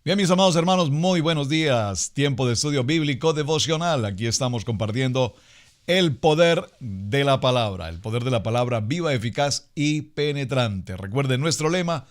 Bien, mis amados hermanos, muy buenos días. Tiempo de estudio bíblico devocional. Aquí estamos compartiendo el poder de la palabra viva, eficaz y penetrante. Recuerden nuestro lema: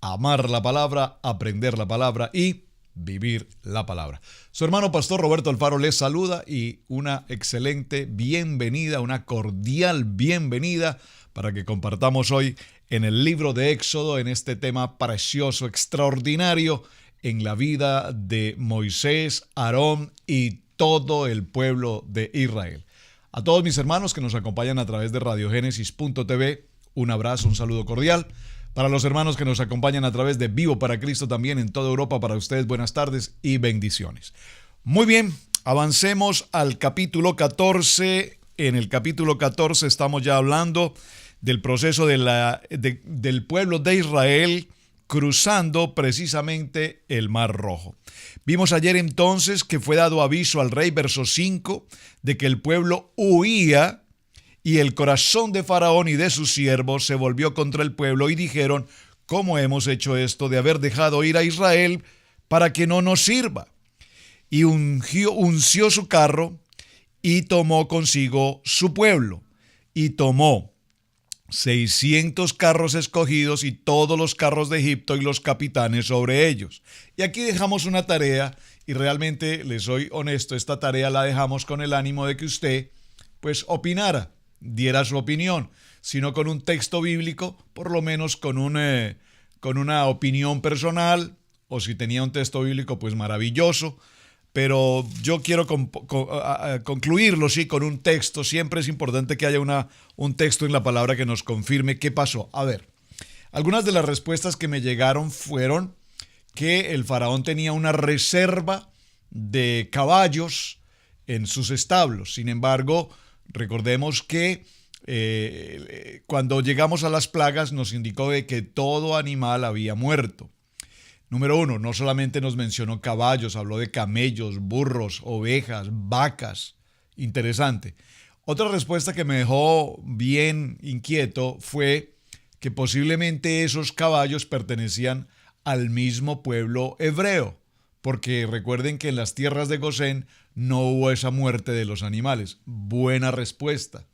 amar la palabra, aprender la palabra y vivir la palabra. Su hermano pastor Roberto Alfaro les saluda y una excelente bienvenida, una cordial bienvenida para que compartamos hoy en el libro de Éxodo, en este tema precioso, extraordinario, en la vida de Moisés, Aarón y todo el pueblo de Israel. A todos mis hermanos que nos acompañan a través de radiogénesis.tv, un abrazo, un saludo cordial. Para los hermanos que nos acompañan a través de Vivo para Cristo también en toda Europa, para ustedes buenas tardes y bendiciones. Muy bien, avancemos al capítulo 14. En el capítulo 14 estamos ya hablando del proceso del pueblo de Israel cruzando precisamente el Mar Rojo. Vimos ayer entonces que fue dado aviso al rey, verso 5, de que el pueblo huía y el corazón de Faraón y de sus siervos se volvió contra el pueblo y dijeron: ¿cómo hemos hecho esto de haber dejado ir a Israel para que no nos sirva? Y unció su carro y tomó consigo su pueblo y tomó 600 carros escogidos y todos los carros de Egipto y los capitanes sobre ellos. Y aquí dejamos una tarea y realmente les soy honesto, esta tarea la dejamos con el ánimo de que usted pues opinara, diera su opinión, sino con un texto bíblico, por lo menos con una opinión personal, o si tenía un texto bíblico pues maravilloso. Pero yo quiero concluirlo, sí, con un texto. Siempre es importante que haya un texto en la palabra que nos confirme qué pasó. A ver, algunas de las respuestas que me llegaron fueron que el faraón tenía una reserva de caballos en sus establos. Sin embargo, recordemos que cuando llegamos a las plagas nos indicó de que todo animal había muerto. Número 1, no solamente nos mencionó caballos, habló de camellos, burros, ovejas, vacas. Interesante. Otra respuesta que me dejó bien inquieto fue que posiblemente esos caballos pertenecían al mismo pueblo hebreo, porque recuerden que en las tierras de Gosén no hubo esa muerte de los animales. Buena respuesta.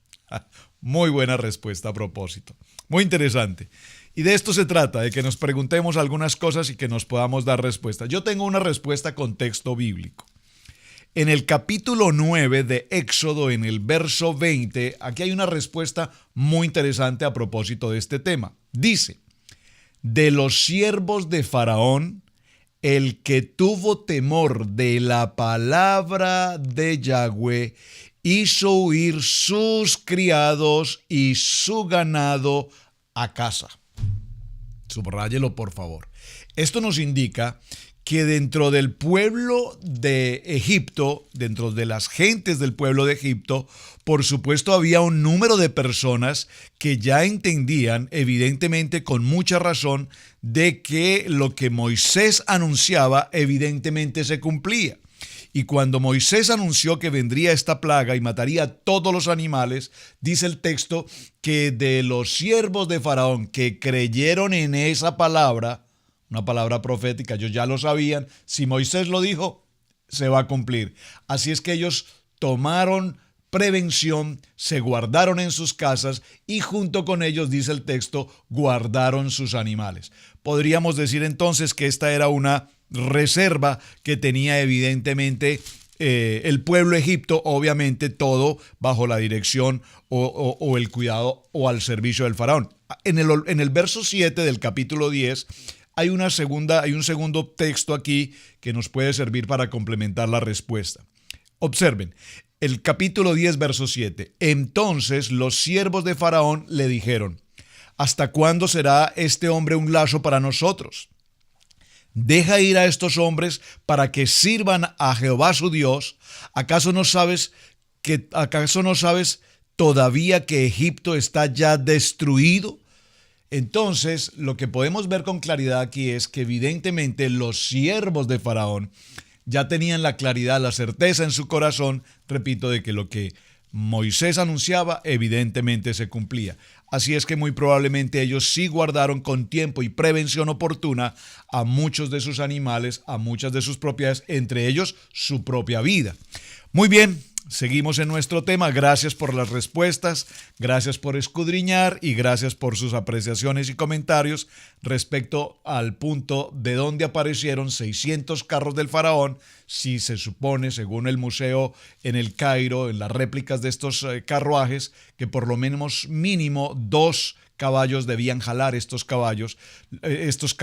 Muy buena respuesta a propósito. Muy interesante. Y de esto se trata, de que nos preguntemos algunas cosas y que nos podamos dar respuesta. Yo tengo una respuesta con texto bíblico. En el capítulo 9 de Éxodo, en el verso 20, aquí hay una respuesta muy interesante a propósito de este tema. Dice: de los siervos de Faraón, el que tuvo temor de la palabra de Yahweh, hizo huir sus criados y su ganado a casa. Subráyelo, por favor. Esto nos indica que dentro del pueblo de Egipto, dentro de las gentes del pueblo de Egipto, por supuesto había un número de personas que ya entendían, evidentemente con mucha razón, de que lo que Moisés anunciaba evidentemente se cumplía. Y cuando Moisés anunció que vendría esta plaga y mataría a todos los animales, dice el texto que de los siervos de Faraón que creyeron en esa palabra, una palabra profética, ellos ya lo sabían, si Moisés lo dijo, se va a cumplir. Así es que ellos tomaron prevención, se guardaron en sus casas y junto con ellos, dice el texto, guardaron sus animales. Podríamos decir entonces que esta era una reserva que tenía evidentemente el pueblo de Egipto, obviamente todo bajo la dirección o el cuidado o al servicio del faraón. En el verso 7 del capítulo 10 hay un segundo texto aquí que nos puede servir para complementar la respuesta. Observen, el capítulo 10, verso 7. Entonces los siervos de Faraón le dijeron: ¿hasta cuándo será este hombre un lazo para nosotros? Deja ir a estos hombres para que sirvan a Jehová su Dios. ¿Acaso no sabes todavía que Egipto está ya destruido? Entonces, lo que podemos ver con claridad aquí es que evidentemente los siervos de Faraón ya tenían la claridad, la certeza en su corazón, repito, de que lo que Moisés anunciaba evidentemente se cumplía. Así es que muy probablemente ellos sí guardaron con tiempo y prevención oportuna a muchos de sus animales, a muchas de sus propiedades, entre ellos su propia vida. Muy bien. Seguimos en nuestro tema. Gracias por las respuestas, gracias por escudriñar y gracias por sus apreciaciones y comentarios respecto al punto de donde aparecieron 600 carros del faraón, si se supone, según el museo en el Cairo, en las réplicas de estos carruajes, que por lo menos mínimo 2 caballos debían jalar estos caballos, estos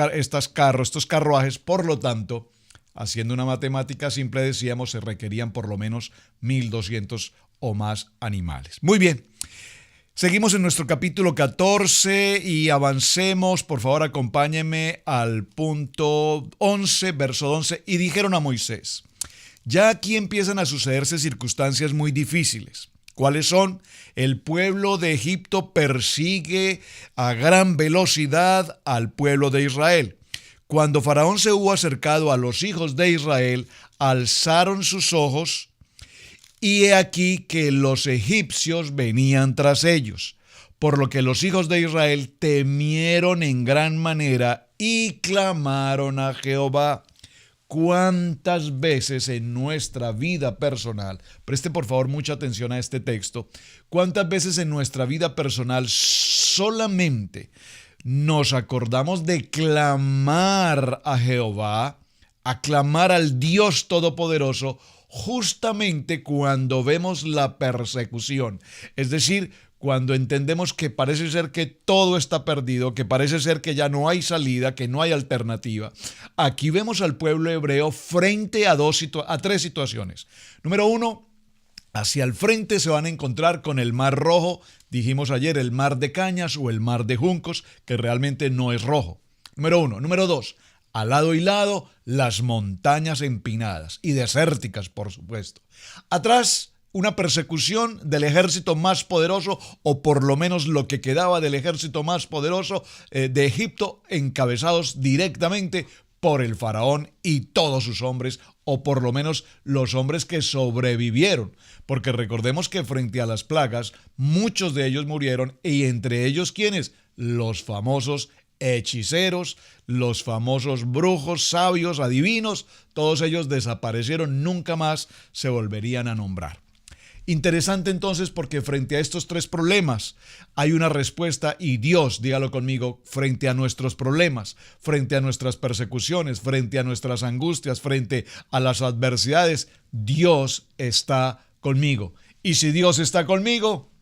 carruajes. Por lo tanto, haciendo una matemática simple, decíamos, se requerían por lo menos 1,200 o más animales. Muy bien, seguimos en nuestro capítulo 14 y avancemos. Por favor, acompáñenme al punto 11, verso 11. Y dijeron a Moisés: ya aquí empiezan a sucederse circunstancias muy difíciles. ¿Cuáles son? El pueblo de Egipto persigue a gran velocidad al pueblo de Israel. Cuando Faraón se hubo acercado a los hijos de Israel, alzaron sus ojos, y he aquí que los egipcios venían tras ellos, por lo que los hijos de Israel temieron en gran manera y clamaron a Jehová. ¿Cuántas veces en nuestra vida personal, preste por favor mucha atención a este texto, cuántas veces en nuestra vida personal solamente nos acordamos de clamar a Jehová, a clamar al Dios Todopoderoso, justamente cuando vemos la persecución? Es decir, cuando entendemos que parece ser que todo está perdido, que parece ser que ya no hay salida, que no hay alternativa. Aquí vemos al pueblo hebreo frente a 3 situaciones. Número 1, hacia el frente se van a encontrar con el Mar Rojo. Dijimos ayer el mar de cañas o el mar de juncos, que realmente no es rojo. Número 1. Número 2. Al lado y lado, las montañas empinadas y desérticas, por supuesto. Atrás, una persecución del ejército más poderoso, o por lo menos lo que quedaba del ejército más poderoso de Egipto, encabezados directamente por el faraón y todos sus hombres, o por lo menos los hombres que sobrevivieron, porque recordemos que frente a las plagas muchos de ellos murieron, y entre ellos ¿quiénes? Los famosos hechiceros, los famosos brujos, sabios, adivinos. Todos ellos desaparecieron, nunca más se volverían a nombrar. Interesante entonces, porque frente a estos 3 problemas hay una respuesta, y Dios, dígalo conmigo, frente a nuestros problemas, frente a nuestras persecuciones, frente a nuestras angustias, frente a las adversidades, Dios está conmigo. Y si Dios está conmigo,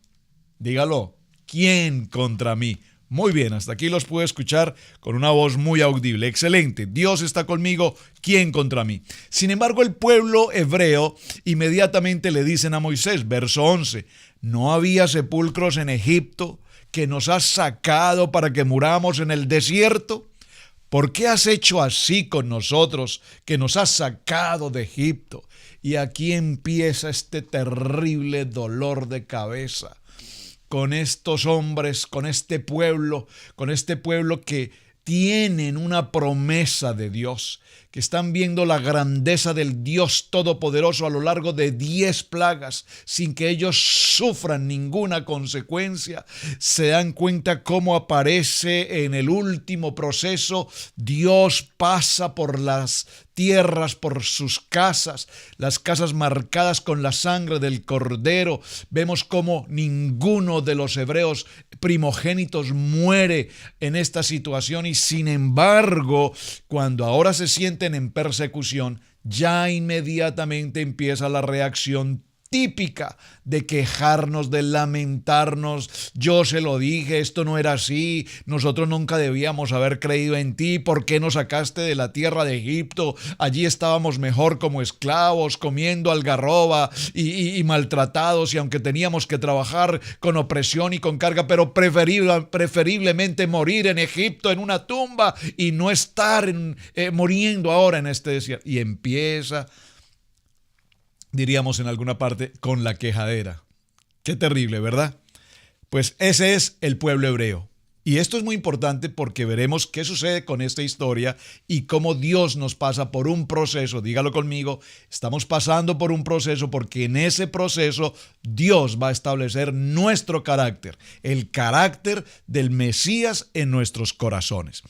dígalo, ¿quién contra mí? Muy bien, hasta aquí los pude escuchar con una voz muy audible. Excelente, Dios está conmigo, ¿quién contra mí? Sin embargo, el pueblo hebreo inmediatamente le dicen a Moisés, verso 11, ¿no había sepulcros en Egipto que nos has sacado para que muramos en el desierto? ¿Por qué has hecho así con nosotros, que nos has sacado de Egipto? Y aquí empieza este terrible dolor de cabeza con estos hombres, con este pueblo que tienen una promesa de Dios, que están viendo la grandeza del Dios Todopoderoso a lo largo de 10 plagas, sin que ellos sufran ninguna consecuencia. Se dan cuenta cómo aparece en el último proceso. Dios pasa por las tierras, por sus casas, las casas marcadas con la sangre del Cordero. Vemos cómo ninguno de los hebreos primogénitos muere en esta situación, y sin embargo, cuando ahora se sienten en persecución, ya inmediatamente empieza la reacción típica de quejarnos, de lamentarnos. Yo se lo dije, esto no era así, nosotros nunca debíamos haber creído en ti. ¿Por qué nos sacaste de la tierra de Egipto? Allí estábamos mejor como esclavos, comiendo algarroba y maltratados, y aunque teníamos que trabajar con opresión y con carga, pero preferiblemente morir en Egipto en una tumba y no estar muriendo ahora en este desierto. Y empieza, diríamos en alguna parte, con la quejadera. Qué terrible, ¿verdad? Pues ese es el pueblo hebreo. Y esto es muy importante porque veremos qué sucede con esta historia y cómo Dios nos pasa por un proceso. Dígalo conmigo, estamos pasando por un proceso porque en ese proceso Dios va a establecer nuestro carácter, el carácter del Mesías en nuestros corazones.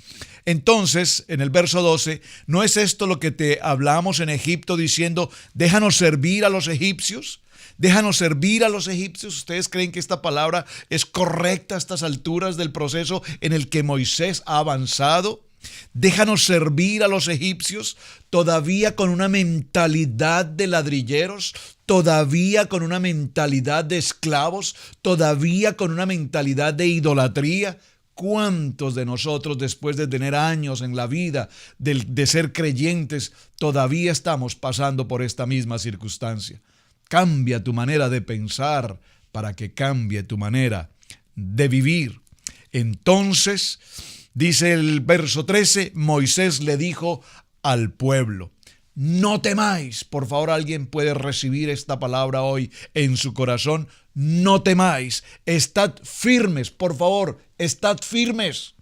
Entonces, en el verso 12, ¿no es esto lo que te hablamos en Egipto diciendo, déjanos servir a los egipcios? Déjanos servir a los egipcios. ¿Ustedes creen que esta palabra es correcta a estas alturas del proceso en el que Moisés ha avanzado? Déjanos servir a los egipcios, todavía con una mentalidad de ladrilleros, todavía con una mentalidad de esclavos, todavía con una mentalidad de idolatría. ¿Cuántos de nosotros, después de tener años en la vida, de ser creyentes, todavía estamos pasando por esta misma circunstancia? Cambia tu manera de pensar para que cambie tu manera de vivir. Entonces, dice el verso 13, Moisés le dijo al pueblo, no temáis. Por favor, alguien puede recibir esta palabra hoy en su corazón. No temáis, estad firmes, por favor, estad firmes.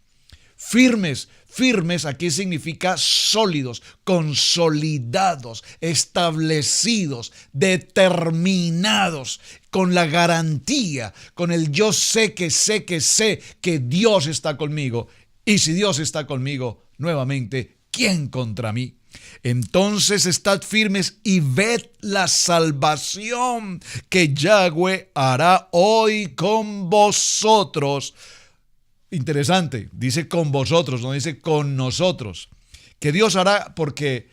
Firmes, firmes aquí significa sólidos, consolidados, establecidos, determinados, con la garantía, con el yo sé que Dios está conmigo. Y si Dios está conmigo, nuevamente, ¿quién contra mí? Entonces estad firmes y ved la salvación que Yahweh hará hoy con vosotros. Interesante, dice con vosotros, no dice con nosotros. Que Dios hará, ¿por qué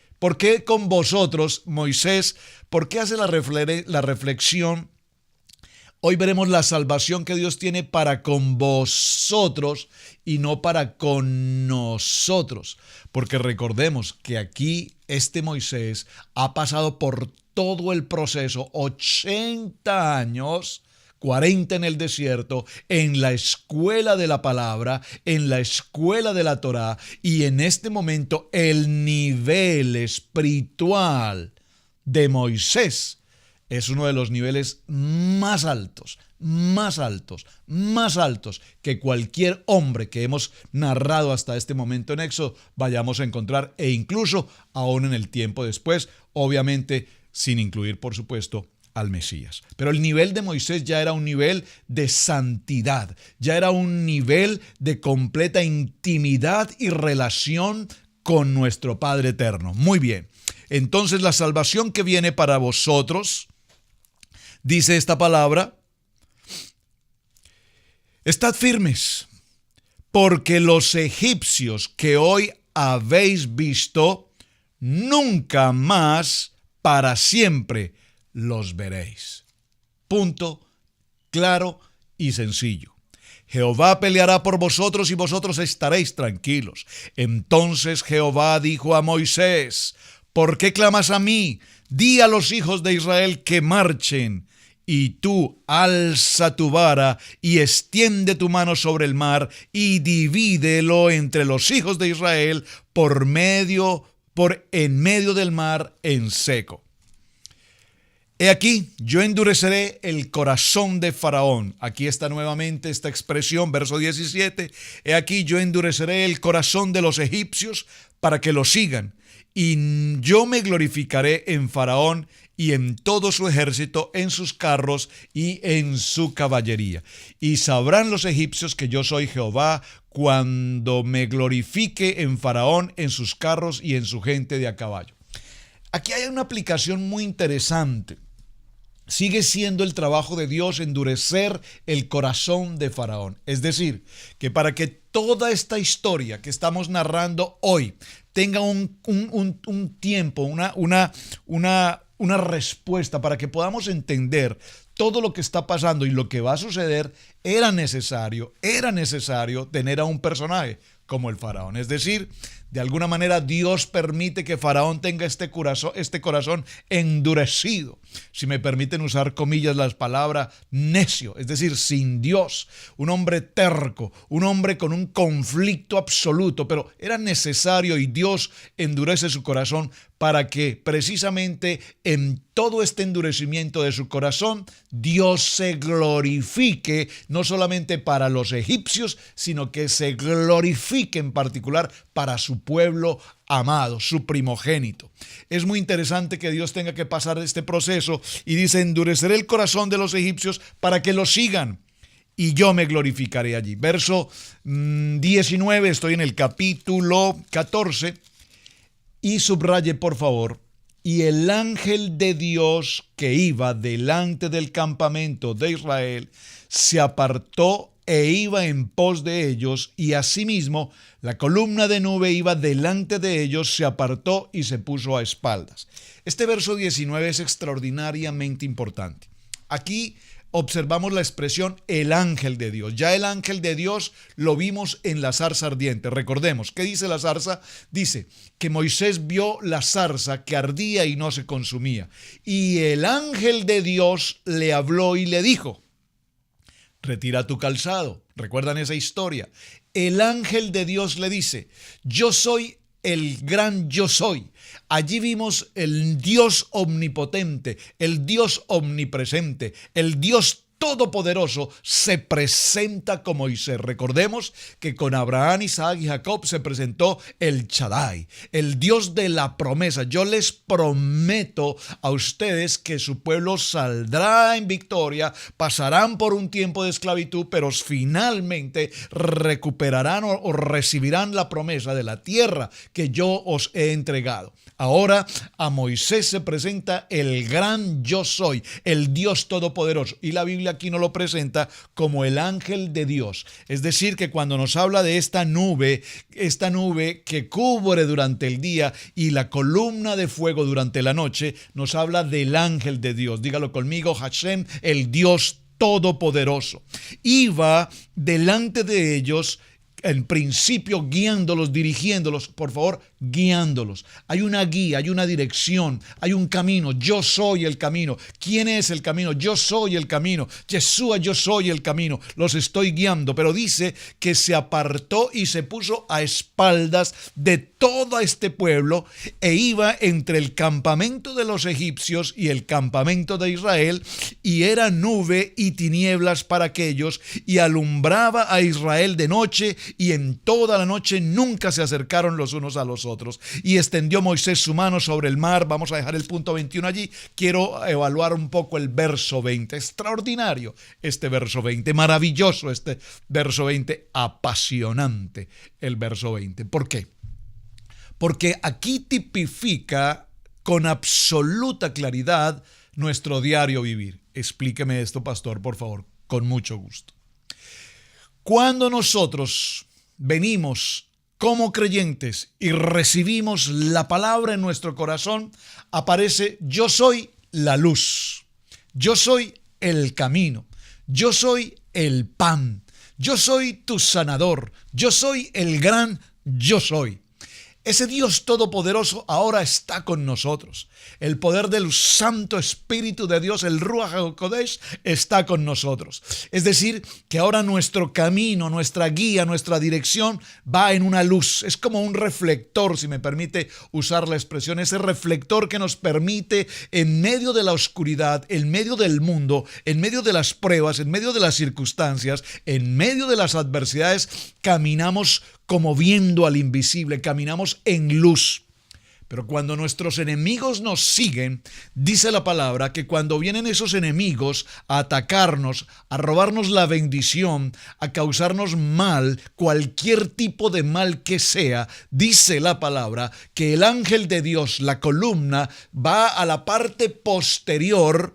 con vosotros, Moisés? ¿Por qué hace la reflexión? Hoy veremos la salvación que Dios tiene para con vosotros y no para con nosotros. Porque recordemos que aquí este Moisés ha pasado por todo el proceso, 80 años, 40 en el desierto, en la escuela de la palabra, en la escuela de la Torá, y en este momento el nivel espiritual de Moisés es uno de los niveles más altos que cualquier hombre que hemos narrado hasta este momento en Éxodo vayamos a encontrar, e incluso aún en el tiempo después, obviamente sin incluir, por supuesto, al Mesías. Pero el nivel de Moisés ya era un nivel de santidad, ya era un nivel de completa intimidad y relación con nuestro Padre Eterno. Muy bien, entonces la salvación que viene para vosotros, dice esta palabra, estad firmes, porque los egipcios que hoy habéis visto, nunca más para siempre los veréis. Punto claro y sencillo. Jehová peleará por vosotros y vosotros estaréis tranquilos. Entonces Jehová dijo a Moisés, ¿por qué clamas a mí? Di a los hijos de Israel que marchen. Y tú alza tu vara y extiende tu mano sobre el mar y divídelo entre los hijos de Israel en medio del mar en seco. He aquí, yo endureceré el corazón de Faraón. Aquí está nuevamente esta expresión, verso 17. He aquí, yo endureceré el corazón de los egipcios para que lo sigan. Y yo me glorificaré en Faraón y en todo su ejército, en sus carros y en su caballería. Y sabrán los egipcios que yo soy Jehová cuando me glorifique en Faraón, en sus carros y en su gente de a caballo. Aquí hay una aplicación muy interesante. Sigue siendo el trabajo de Dios endurecer el corazón de Faraón. Es decir, que para que toda esta historia que estamos narrando hoy tenga un tiempo, una respuesta, para que podamos entender todo lo que está pasando y lo que va a suceder, era necesario tener a un personaje. como el faraón. Es decir, de alguna manera Dios permite que Faraón tenga este corazón endurecido. Si me permiten usar comillas las palabras, necio, es decir, sin Dios. Un hombre terco, un hombre con un conflicto absoluto, pero era necesario y Dios endurece su corazón para que precisamente en todo este endurecimiento de su corazón, Dios se glorifique, no solamente para los egipcios, sino que se glorifique en particular para su pueblo amado, su primogénito. Es muy interesante que Dios tenga que pasar este proceso y dice, endureceré el corazón de los egipcios para que lo sigan y yo me glorificaré allí. Verso 19, estoy en el capítulo 14 y subraye por favor, y el ángel de Dios que iba delante del campamento de Israel se apartó e iba en pos de ellos, y asimismo la columna de nube iba delante de ellos, se apartó y se puso a espaldas. Este verso 19 es extraordinariamente importante. Aquí observamos la expresión el ángel de Dios. Ya el ángel de Dios lo vimos en la zarza ardiente. Recordemos, ¿qué dice la zarza? Dice que Moisés vio la zarza que ardía y no se consumía. Y el ángel de Dios le habló y le dijo, retira tu calzado. ¿Recuerdan esa historia? El ángel de Dios le dice, yo soy el gran yo soy. Allí vimos el Dios omnipotente, el Dios omnipresente, el Dios todopoderoso se presenta con Moisés. Recordemos que con Abraham, Isaac y Jacob se presentó el Shaddai, el Dios de la promesa. Yo les prometo a ustedes que su pueblo saldrá en victoria, pasarán por un tiempo de esclavitud, pero finalmente recuperarán o recibirán la promesa de la tierra que yo os he entregado. Ahora a Moisés se presenta el gran yo soy, el Dios todopoderoso, y la Biblia aquí nos lo presenta como el ángel de Dios. Es decir, que cuando nos habla de esta nube que cubre durante el día y la columna de fuego durante la noche, nos habla del ángel de Dios. Dígalo conmigo, Hashem, el Dios todopoderoso. Iba delante de ellos, en principio guiándolos, dirigiéndolos, por favor, guiándolos. Hay una guía, hay una dirección, hay un camino. Yo soy el camino. ¿Quién es el camino? Yo soy el camino. Yeshua, yo soy el camino. Los estoy guiando. Pero dice que se apartó y se puso a espaldas de todo este pueblo e iba entre el campamento de los egipcios y el campamento de Israel, y era nube y tinieblas para aquellos, y alumbraba a Israel de noche, y en toda la noche nunca se acercaron los unos a los otros. Y extendió Moisés su mano sobre el mar. Vamos a dejar el punto 21 allí. Quiero evaluar un poco el verso 20. Extraordinario este verso 20. Maravilloso este verso 20. Apasionante el verso 20. ¿Por qué? Porque aquí tipifica con absoluta claridad nuestro diario vivir. Explíqueme esto, pastor, por favor, con mucho gusto. Cuando nosotros venimos como creyentes y recibimos la palabra en nuestro corazón, aparece yo soy la luz, yo soy el camino, yo soy el pan, yo soy tu sanador, yo soy el gran yo soy. Ese Dios todopoderoso ahora está con nosotros. El poder del Santo Espíritu de Dios, el Ruach HaKodesh, está con nosotros. Es decir, que ahora nuestro camino, nuestra guía, nuestra dirección va en una luz. Es como un reflector, si me permite usar la expresión, ese reflector que nos permite en medio de la oscuridad, en medio del mundo, en medio de las pruebas, en medio de las circunstancias, en medio de las adversidades, caminamos como viendo al invisible, caminamos en luz. Pero cuando nuestros enemigos nos siguen, dice la palabra que cuando vienen esos enemigos a atacarnos, a robarnos la bendición, a causarnos mal, cualquier tipo de mal que sea, dice la palabra que el ángel de Dios, la columna, va a la parte posterior,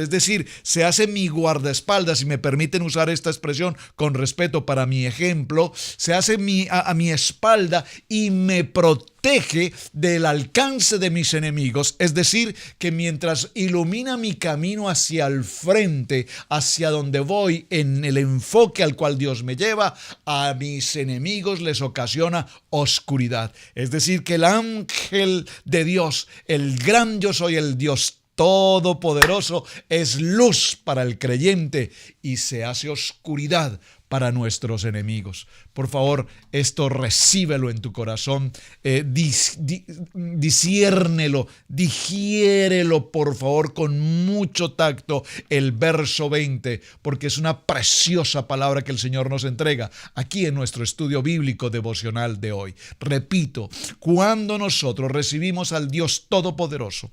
es decir, se hace mi guardaespaldas, si me permiten usar esta expresión con respeto para mi ejemplo, se hace a mi espalda y me protege protege del alcance de mis enemigos, es decir, que mientras ilumina mi camino hacia el frente, hacia donde voy, en el enfoque al cual Dios me lleva, a mis enemigos les ocasiona oscuridad. Es decir, que el ángel de Dios, el gran yo soy, el Dios todopoderoso, es luz para el creyente y se hace oscuridad para nuestros enemigos. Por favor, esto recíbelo en tu corazón, disciérnelo, digiérelo, por favor, con mucho tacto, el verso 20, porque es una preciosa palabra que el Señor nos entrega aquí en nuestro estudio bíblico devocional de hoy. Repito, cuando nosotros recibimos al Dios Todopoderoso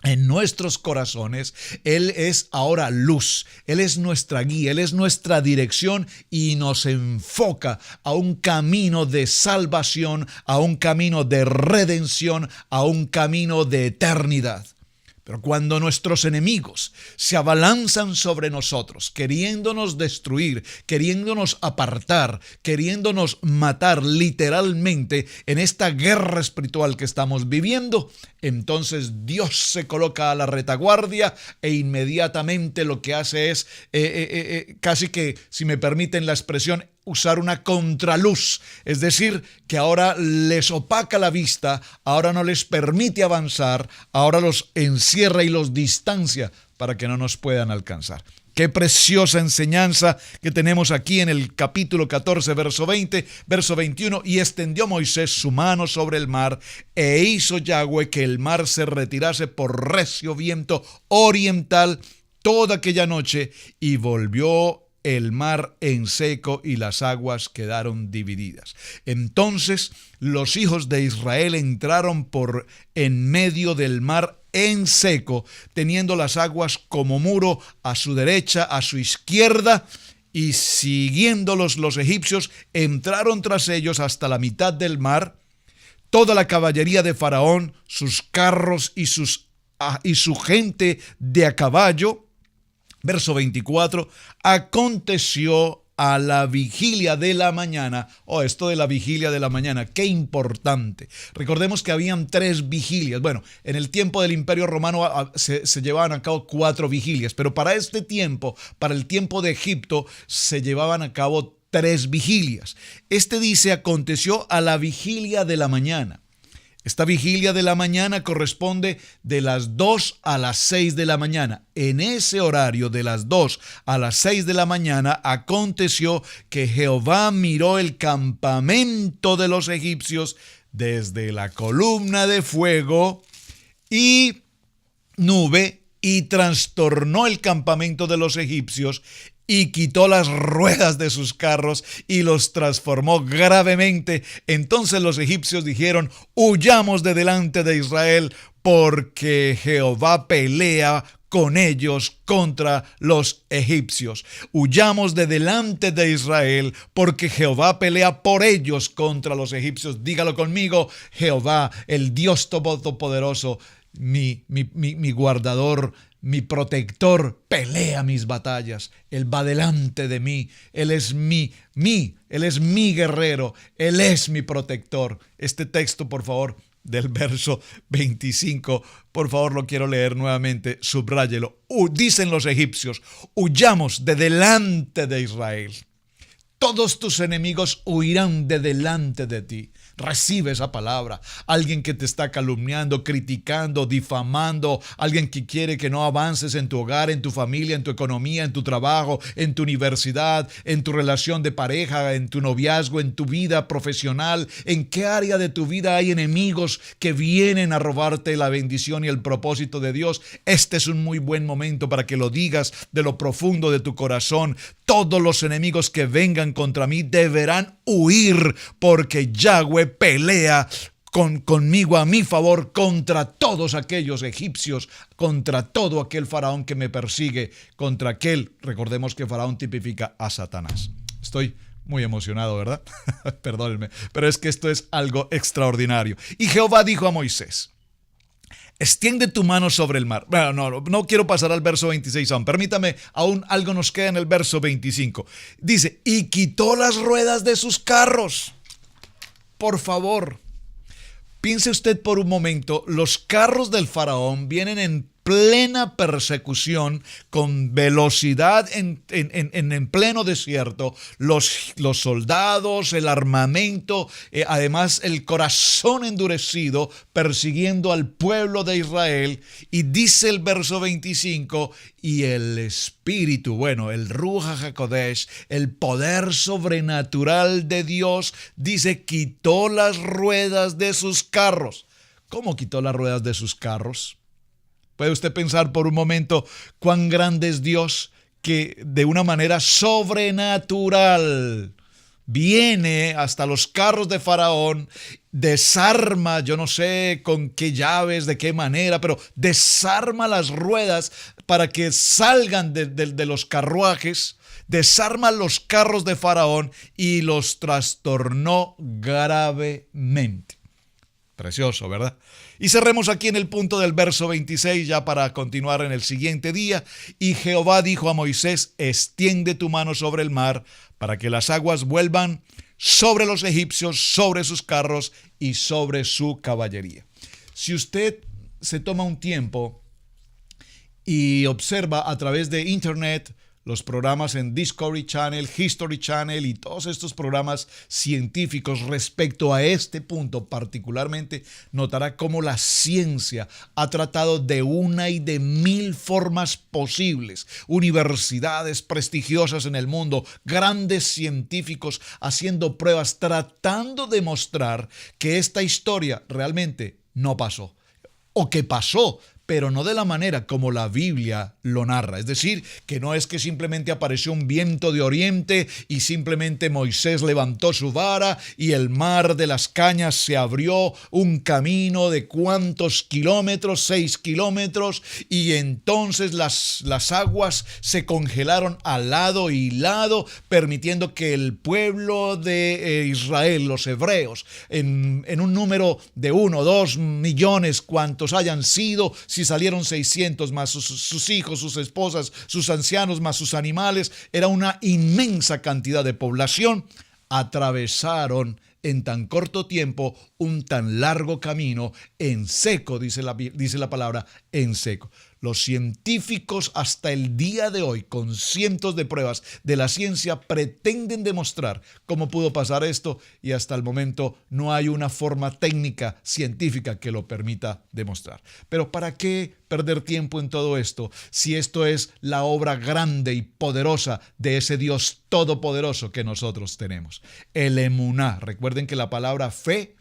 en nuestros corazones, Él es ahora luz, Él es nuestra guía, Él es nuestra dirección y nos enfoca a un camino de salvación, a un camino de redención, a un camino de eternidad. Pero cuando nuestros enemigos se abalanzan sobre nosotros, queriéndonos destruir, queriéndonos apartar, queriéndonos matar literalmente en esta guerra espiritual que estamos viviendo, entonces Dios se coloca a la retaguardia e inmediatamente lo que hace es, casi que, si me permiten la expresión, usar una contraluz, es decir, que ahora les opaca la vista, ahora no les permite avanzar, ahora los encierra y los distancia para que no nos puedan alcanzar. Qué preciosa enseñanza que tenemos aquí en el capítulo 14, verso 20, verso 21. Y extendió Moisés su mano sobre el mar, e hizo Yahweh que el mar se retirase por recio viento oriental toda aquella noche, y volvió el mar en seco y las aguas quedaron divididas. Entonces los hijos de Israel entraron por en medio del mar en seco, teniendo las aguas como muro a su derecha, a su izquierda, y siguiéndolos los egipcios, entraron tras ellos hasta la mitad del mar, toda la caballería de Faraón, sus carros y su gente de a caballo. Verso 24, aconteció a la vigilia de la mañana. Esto de la vigilia de la mañana, qué importante. Recordemos que habían 3 vigilias. Bueno, en el tiempo del Imperio Romano se llevaban a cabo 4 vigilias, pero para este tiempo, para el tiempo de Egipto, se llevaban a cabo 3 vigilias. Este dice, aconteció a la vigilia de la mañana. Esta vigilia de la mañana corresponde de las 2 a las 6 de la mañana. En ese horario de las 2 a las 6 de la mañana aconteció que Jehová miró el campamento de los egipcios desde la columna de fuego y nube, y trastornó el campamento de los egipcios y quitó las ruedas de sus carros y los transformó gravemente. Entonces los egipcios dijeron, huyamos de delante de Israel, porque Jehová pelea con ellos contra los egipcios. Huyamos de delante de Israel, porque Jehová pelea por ellos contra los egipcios. Dígalo conmigo, Jehová, el Dios Todopoderoso, mi guardador, mi protector, pelea mis batallas. Él va delante de mí. Él es Él es mi guerrero. Él es mi protector. Este texto, por favor, del verso 25, por favor, lo quiero leer nuevamente. Subráyelo. Dicen los egipcios, huyamos de delante de Israel. Todos tus enemigos huirán de delante de ti. Recibe esa palabra. Alguien que te está calumniando, criticando, difamando, alguien que quiere que no avances en tu hogar, en tu familia, en tu economía, en tu trabajo, en tu universidad, en tu relación de pareja, en tu noviazgo, en tu vida profesional. ¿En qué área de tu vida hay enemigos que vienen a robarte la bendición y el propósito de Dios? Este es un muy buen momento para que lo digas de lo profundo de tu corazón. Todos los enemigos que vengan contra mí deberán huir, porque Yahweh pelea conmigo a mi favor contra todos aquellos egipcios, contra todo aquel faraón que me persigue, contra aquel, recordemos que faraón tipifica a Satanás. Estoy muy emocionado, ¿verdad? Perdónenme, pero es que esto es algo extraordinario. Y Jehová dijo a Moisés, extiende tu mano sobre el mar. Bueno, no quiero pasar al verso 26 aún. Permítame, aún algo nos queda en el verso 25. Dice, y quitó las ruedas de sus carros. Por favor, Piense usted por un momento, los carros del faraón vienen en plena persecución, con velocidad en pleno desierto, los soldados, el armamento, además el corazón endurecido, persiguiendo al pueblo de Israel. Y dice el verso 25, y el Espíritu, bueno, el Ruach HaKodesh, el poder sobrenatural de Dios, dice, quitó las ruedas de sus carros. ¿Cómo quitó las ruedas de sus carros? ¿Puede usted pensar por un momento cuán grande es Dios, que de una manera sobrenatural viene hasta los carros de Faraón, desarma, yo no sé con qué llaves, de qué manera, pero desarma las ruedas para que salgan de los carruajes, desarma los carros de Faraón y los trastornó gravemente? Precioso, ¿verdad? Y cerremos aquí en el punto del verso 26 ya para continuar en el siguiente día. Y Jehová dijo a Moisés, extiende tu mano sobre el mar para que las aguas vuelvan sobre los egipcios, sobre sus carros y sobre su caballería. Si usted se toma un tiempo y observa a través de internet los programas en Discovery Channel, History Channel y todos estos programas científicos respecto a este punto particularmente, notará cómo la ciencia ha tratado de una y de mil formas posibles. Universidades prestigiosas en el mundo, grandes científicos haciendo pruebas, tratando de mostrar que esta historia realmente no pasó, o que pasó, pero no de la manera como la Biblia lo narra. Es decir, que no es que simplemente apareció un viento de oriente y simplemente Moisés levantó su vara y el mar de las cañas se abrió, un camino de ¿cuántos kilómetros? 6 kilómetros, y entonces las aguas se congelaron al lado y lado, permitiendo que el pueblo de Israel, los hebreos, en un número de 1 o 2 millones, cuantos hayan sido, si salieron 600 más sus hijos, sus esposas, sus ancianos, más sus animales, era una inmensa cantidad de población, atravesaron en tan corto tiempo un tan largo camino en seco, dice la palabra, en seco. Los científicos hasta el día de hoy, con cientos de pruebas de la ciencia, pretenden demostrar cómo pudo pasar esto, y hasta el momento no hay una forma técnica científica que lo permita demostrar. Pero ¿para qué perder tiempo en todo esto si esto es la obra grande y poderosa de ese Dios todopoderoso que nosotros tenemos? El emuná. Recuerden que la palabra fe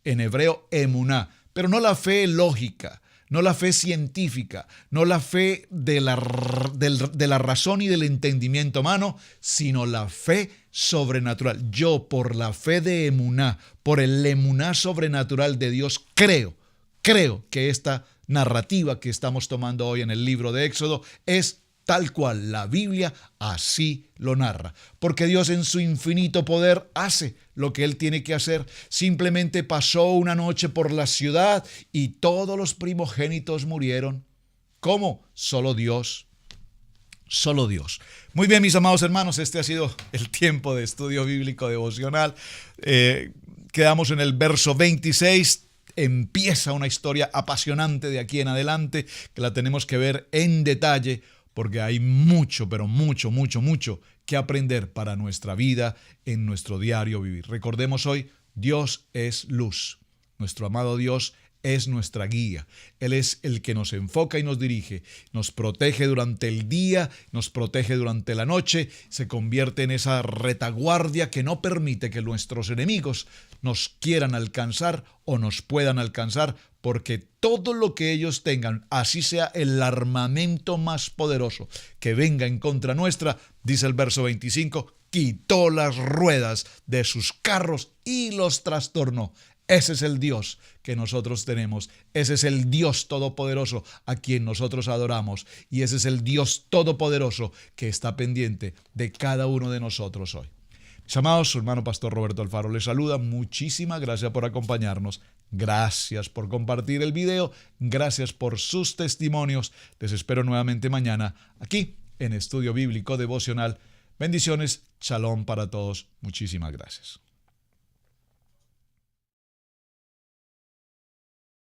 en hebreo, emuná, pero no la fe lógica, no la fe científica, no la fe de la razón y del entendimiento humano, sino la fe sobrenatural. Yo, por la fe de emuná, por el emuná sobrenatural de Dios, creo que esta narrativa que estamos tomando hoy en el libro de Éxodo es tal cual la Biblia así lo narra. Porque Dios en su infinito poder hace lo que Él tiene que hacer. Simplemente pasó una noche por la ciudad y todos los primogénitos murieron. ¿Cómo? Solo Dios. Solo Dios. Muy bien, mis amados hermanos, este ha sido el tiempo de estudio bíblico devocional. Quedamos en el verso 26. Empieza una historia apasionante de aquí en adelante que la tenemos que ver en detalle, porque hay mucho, pero mucho que aprender para nuestra vida en nuestro diario vivir. Recordemos hoy, Dios es luz. Nuestro amado Dios es nuestra guía. Él es el que nos enfoca y nos dirige, nos protege durante el día, nos protege durante la noche, se convierte en esa retaguardia que no permite que nuestros enemigos nos quieran alcanzar o nos puedan alcanzar, porque todo lo que ellos tengan, así sea el armamento más poderoso que venga en contra nuestra, dice el verso 25, quitó las ruedas de sus carros y los trastornó. Ese es el Dios que nosotros tenemos. Ese es el Dios todopoderoso a quien nosotros adoramos. Y ese es el Dios todopoderoso que está pendiente de cada uno de nosotros hoy. Mis amados, su hermano Pastor Roberto Alfaro les saluda. Muchísimas gracias por acompañarnos. Gracias por compartir el video. Gracias por sus testimonios. Les espero nuevamente mañana aquí en Estudio Bíblico Devocional. Bendiciones. Shalom para todos. Muchísimas gracias.